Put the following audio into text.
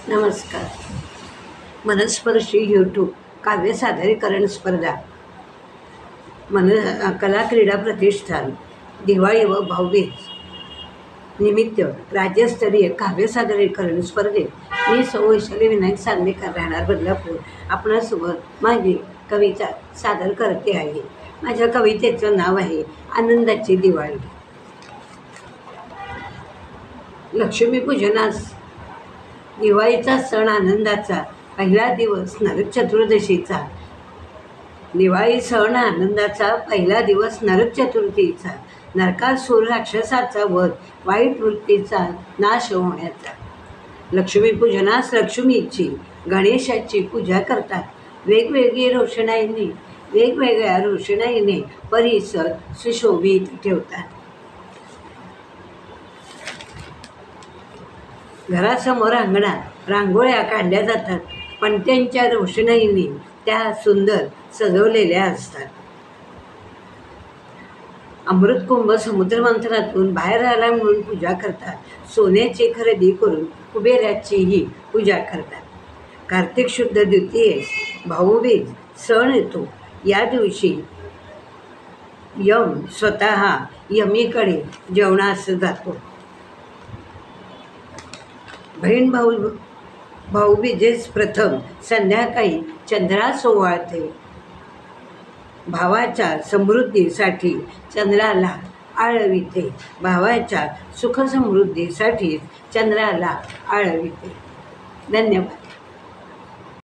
नमस्कार. मनस्पर्शी यूट्यूब काव्य सादरीकरण स्पर्धा कला क्रीडा प्रतिष्ठान दिवाळी व भाऊबीज निमित्त राज्यस्तरीय काव्य सादरीकरण स्पर्धेत मी सौ वैशाली विनायक सांगलीकर राहणार बदलापूर आपणासोबत माझी कविता सादर करते आहे. माझ्या कवितेचं नाव आहे आनंदाची दिवाळी. लक्ष्मीपूजनास दिवाळीचा सण आनंदाचा पहिला दिवस नरक चतुर्दशीचा. दिवाळी सण आनंदाचा पहिला दिवस नरक चतुर्थीचा. नरकासूर राक्षसाचा वध, वाईट वृत्तीचा नाश होण्याचा. लक्ष्मीपूजनास लक्ष्मीची गणेशाची पूजा करतात. वेगवेगळ्या रोषणाईने परिसर सुशोभित ठेवतात. घरासमोर अंगणात रांगोळ्या काढल्या जातात. पणत्यांच्या रोषणाईने त्या सुंदर सजवलेल्या असतात. अमृतकुंभ समुद्रमंथनातून बाहेर आला म्हणून पूजा करतात. सोन्याची खरेदी करून कुबेराचीही पूजा करतात. कार्तिक शुद्ध द्वितीयेस भाऊबीज सण येतो. या दिवशी यम स्वतः यमीकडे जेवणास जातो. बहीण भाऊबीजेस प्रथम संध्याकाळी चंद्रास ओवाळते. भावाच्या समृद्धीसाठी चंद्राला आळविते. भावाच्या सुखसमृद्धीसाठी चंद्राला आळविते. धन्यवाद.